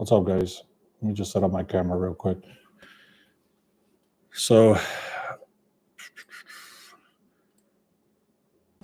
What's up, guys? Let me just set up my camera real quick. So,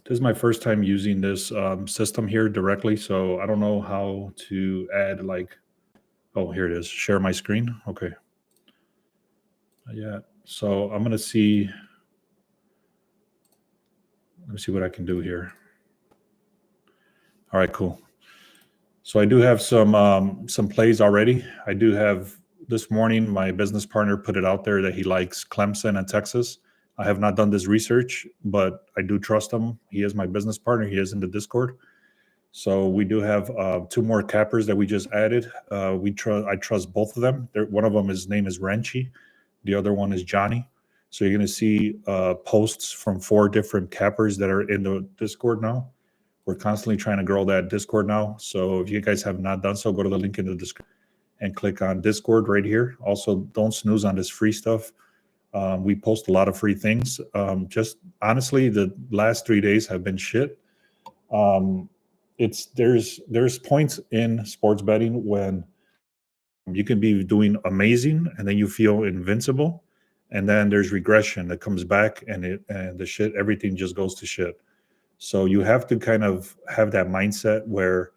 this is my first time using this system here directly. So, I don't know how to add, like, oh, here it is, share my screen. Okay. Yeah. So, I'm going to see, let me see what I can do here. All right, cool. So I do have some plays already. I do have this morning. My business partner put it out there that he likes Clemson and Texas. I have not done this research, but I do trust him. He is my business partner. He is in the Discord. So we do have two more cappers that we just added. I trust both of them. One of them, his name is Renchi. The other one is Johnny. So you're going to see posts from 4 different cappers that are in the Discord now. We're constantly trying to grow that Discord now. So if you guys have not done so, go to the link in the description and click on Discord right here. Also, don't snooze on this free stuff. We post a lot of free things. Just honestly, the last 3 days have been shit. There's points in sports betting when you can be doing amazing and then you feel invincible, and then there's regression that comes back and everything just goes to shit. So you have to kind of have that mindset where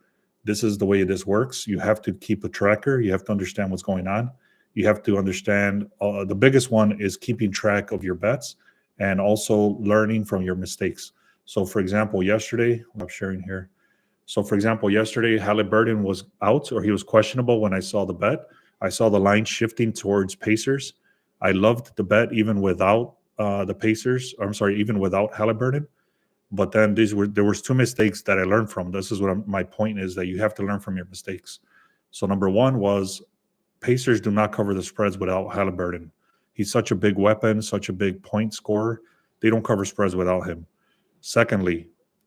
this is the way this works. You have to keep a tracker. You have to understand what's going on. You have to understand the biggest one is keeping track of your bets and also learning from your mistakes. So, for example, yesterday, I'm sharing here. So, for example, yesterday, Halliburton was out or he was questionable when I saw the bet. I saw the line shifting towards Pacers. I loved the bet even without the Pacers. I'm sorry, even without Halliburton. But then there was 2 mistakes that I learned from. This is what my point is, that you have to learn from your mistakes. So number 1 was Pacers do not cover the spreads without Halliburton. He's such a big weapon, such a big point scorer. They don't cover spreads without him. Secondly,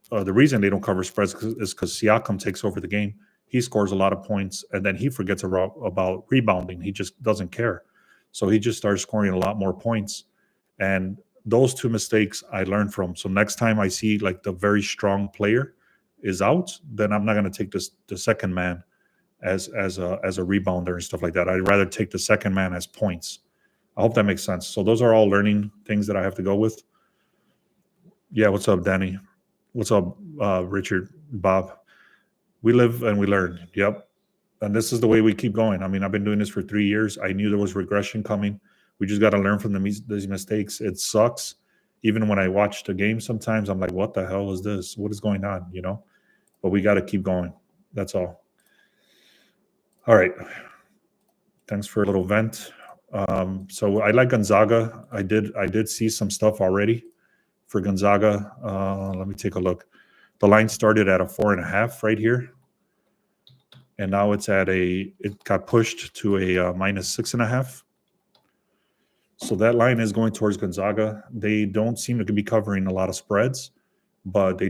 the reason they don't cover spreads is because Siakam takes over the game. He scores a lot of points, and then he forgets about rebounding. He just doesn't care. So he just starts scoring a lot more points. And those 2 mistakes I learned from. So next time I see like the very strong player is out, then I'm not going to take the second man as a rebounder and stuff like that. I'd rather take the second man as points. I hope that makes sense. So those are all learning things that I have to go with. Yeah, what's up, Danny? What's up, Richard, Bob? We live and we learn. Yep. And this is the way we keep going. I mean, I've been doing this for 3 years. I knew there was regression coming. We just got to learn from these mistakes. It sucks. Even when I watch the game, sometimes I'm like, what the hell is this? What is going on? But we got to keep going. That's all. All right. Thanks for a little vent. So I like Gonzaga. I did see some stuff already for Gonzaga. Let me take a look. The line started at a 4.5 right here. And now it got pushed to a minus 6.5. So that line is going towards Gonzaga. They don't seem to be covering a lot of spreads, but they're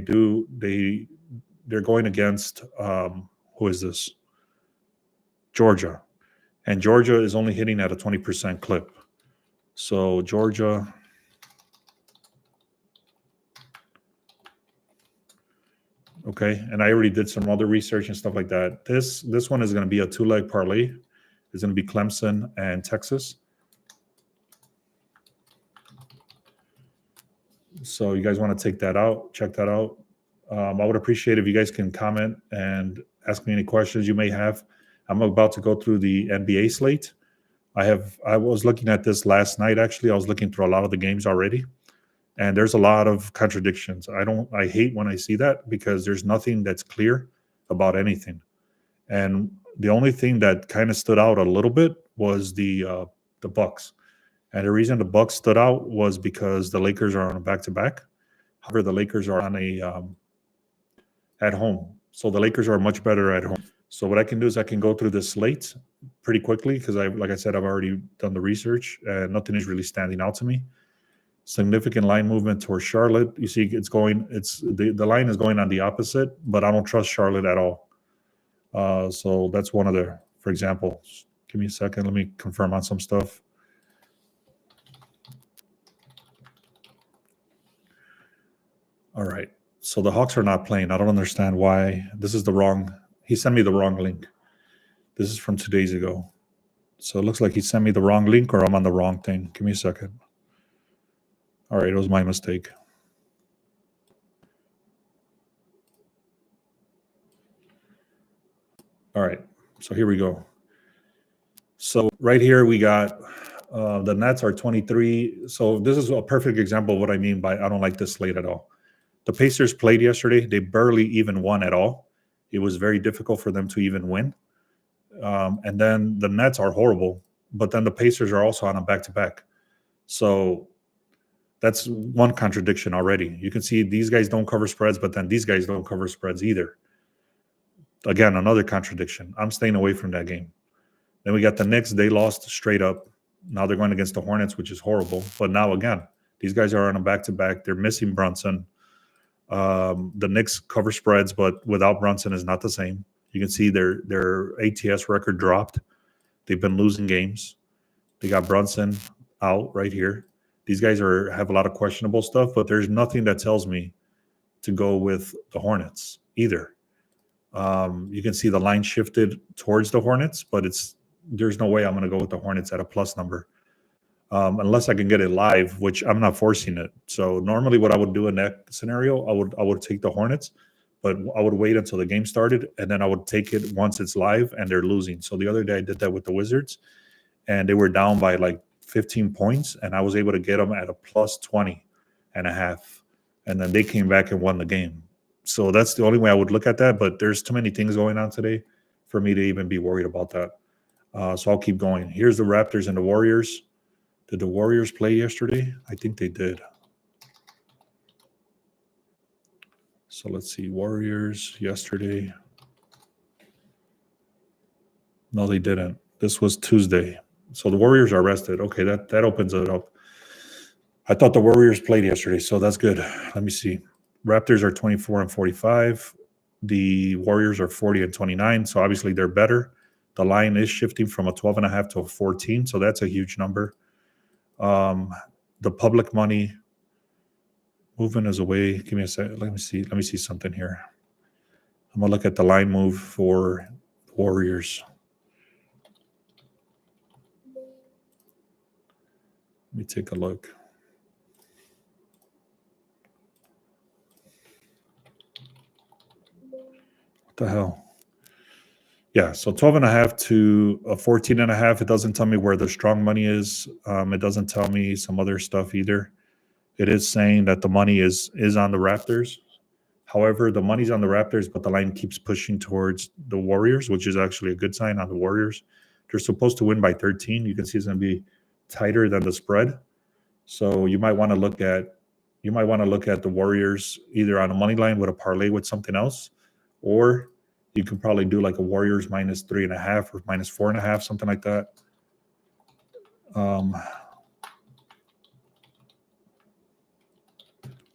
going against who is this? Georgia. And Georgia is only hitting at a 20% clip. So Georgia. Okay, and I already did some other research and stuff like that. This one is going to be a 2-leg parlay. It's going to be Clemson and Texas. So you guys want to take that out, check that out. I would appreciate if you guys can comment and ask me any questions you may have. I'm about to go through the NBA slate. I was looking at this last night, actually. I was looking through a lot of the games already. And there's a lot of contradictions. I hate when I see that because there's nothing that's clear about anything. And the only thing that kind of stood out a little bit was the Bucks. And the reason the Bucks stood out was because the Lakers are on a back-to-back. However, the Lakers are on at home. So the Lakers are much better at home. So what I can do is I can go through the slate pretty quickly because like I said, I've already done the research and nothing is really standing out to me. Significant line movement towards Charlotte. You see the line is going on the opposite, but I don't trust Charlotte at all. So that's one of for example, give me a second. Let me confirm on some stuff. All right. So the Hawks are not playing. I don't understand why. This is he sent me the wrong link. This is from 2 days ago. So it looks like he sent me the wrong link or I'm on the wrong thing. Give me a second. All right, it was my mistake. All right, so here we go. So right here we got the Nets are 23. So this is a perfect example of what I mean by I don't like this slate at all. The Pacers played yesterday. They barely even won at all. It was very difficult for them to even win. And then the Nets are horrible, but then the Pacers are also on a back-to-back. So that's one contradiction already. You can see these guys don't cover spreads, but then these guys don't cover spreads either. Again, another contradiction. I'm staying away from that game. Then we got the Knicks. They lost straight up. Now they're going against the Hornets, which is horrible. But now again, these guys are on a back-to-back. They're missing Brunson. The Knicks cover spreads, but without Brunson is not the same. You can see their ATS record dropped. They've been losing games. They got Brunson out right here. These guys have a lot of questionable stuff, but there's nothing that tells me to go with the Hornets either. You can see the line shifted towards the Hornets, but there's no way I'm going to go with the Hornets at a plus number unless I can get it live, which I'm not forcing it. So normally what I would do in that scenario, I would take the Hornets, but I would wait until the game started, and then I would take it once it's live and they're losing. So the other day I did that with the Wizards, and they were down by like 15 points, and I was able to get them at a plus 20 and a half. And then they came back and won the game. So that's the only way I would look at that, but there's too many things going on today for me to even be worried about that. So I'll keep going. Here's the Raptors and the Warriors. Did the Warriors play yesterday? I think they did. So let's see. Warriors yesterday. No, they didn't. This was Tuesday. So the Warriors are rested. Okay, that opens it up. I thought the Warriors played yesterday, so that's good. Let me see. Raptors are 24 and 45. The Warriors are 40 and 29. So obviously they're better. The line is shifting from a 12.5 to a 14. So that's a huge number. The public money movement is away. Give me a second. Let me see something here. I'm gonna look at the line move for Warriors. Let me take a look. What the hell? Yeah, so 12.5 to a 14.5. It doesn't tell me where the strong money is. It doesn't tell me some other stuff either. It is saying that the money is on the Raptors. However, the money's on the Raptors, but the line keeps pushing towards the Warriors, which is actually a good sign on the Warriors. They're supposed to win by 13. You can see it's going to be tighter than the spread. So you might want to look at the Warriors either on a money line with a parlay with something else, or you could probably do like a Warriors minus 3.5 or minus 4.5, something like that.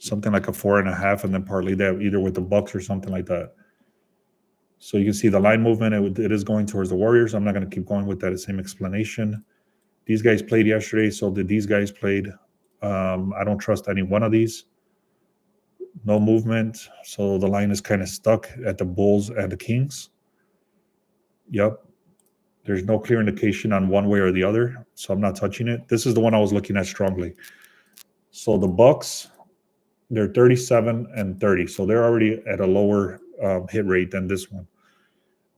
Something like a 4.5, and then parlay that either with the Bucks or something like that. So you can see the line movement. It is going towards the Warriors. I'm not going to keep going with that same explanation. These guys played yesterday, so did these guys played. I don't trust any one of these. No movement, so the line is kind of stuck at the Bulls and the Kings. Yep. There's no clear indication on one way or the other, so I'm not touching it. This is the one I was looking at strongly. So the Bucks, they're 37 and 30, so they're already at a lower hit rate than this one.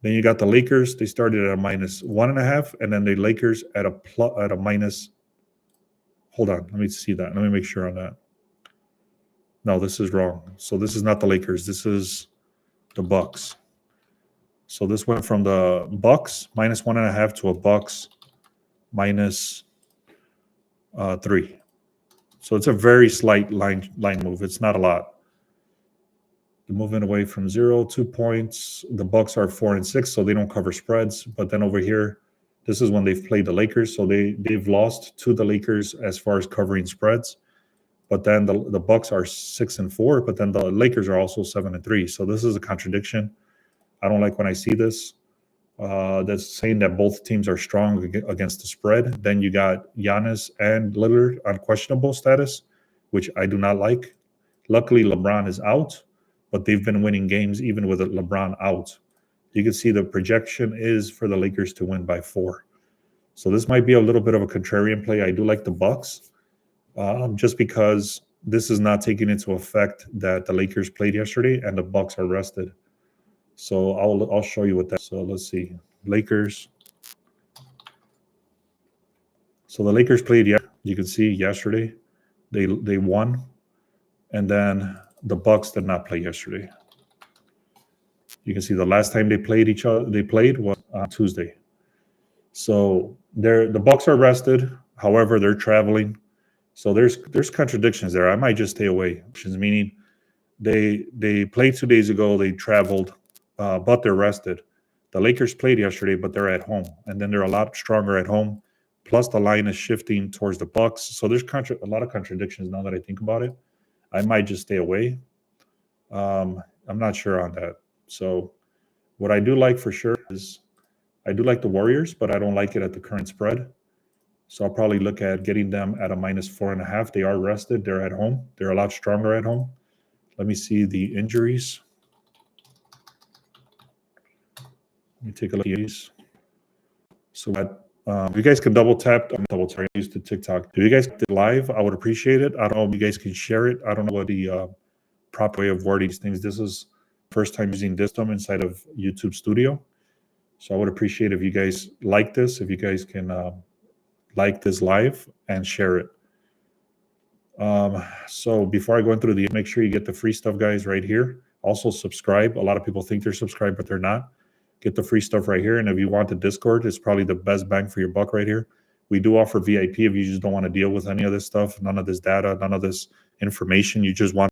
Then you got the Lakers. They started at a minus 1.5, and then the Lakers at a minus. Hold on, let me see that. Let me make sure on that. No, this is wrong. So this is not the Lakers. This is the Bucks. So this went from the Bucks minus 1.5 to a Bucks minus 3. So it's a very slight line move. It's not a lot. The movement away from 0, 2 points. The Bucks are 4 and 6, so they don't cover spreads. But then over here, this is when they've played the Lakers. So they've lost to the Lakers as far as covering spreads. But then the Bucks are 6 and 4, but then the Lakers are also 7 and 3. So this is a contradiction. I don't like when I see this. That's saying that both teams are strong against the spread. Then you got Giannis and Lillard on questionable status, which I do not like. Luckily, LeBron is out, but they've been winning games even with LeBron out. you can see the projection is for the Lakers to win by 4. So this might be a little bit of a contrarian play. I do like the Bucks, just because this is not taking into effect that the Lakers played yesterday and the Bucks are rested. So I'll show you what that. So let's see, Lakers. So the Lakers played. Yeah, you can see yesterday, they won, and then the Bucks did not play yesterday. You can see the last time they played was on Tuesday. So the Bucks are rested. However, they're traveling. So there's contradictions there. I might just stay away. Meaning they played 2 days ago. They traveled, but they're rested. The Lakers played yesterday, but they're at home, and then they're a lot stronger at home. Plus, the line is shifting towards the Bucks. So there's a lot of contradictions now that I think about it. I might just stay away. I'm not sure on that. So what I do like for sure is I do like the Warriors, but I don't like it at the current spread. So I'll probably look at getting them at a -4.5. They are rested. They're at home. They're a lot stronger at home. Let me see the injuries. Let me take a look at these. So if you guys can double tap, I used to TikTok. If you guys did live, I would appreciate it. I don't know if you guys can share it. I don't know what the proper way of wording these things. This is first time using this inside of YouTube Studio. So I would appreciate if you guys like this, if you guys can like this live and share it. So before I go through make sure you get the free stuff, guys, right here. Also subscribe. A lot of people think they're subscribed, but they're not. Get the free stuff right here. And if you want the Discord, it's probably the best bang for your buck right here. We do offer VIP if you just don't want to deal with any of this stuff, none of this data, none of this information. You just want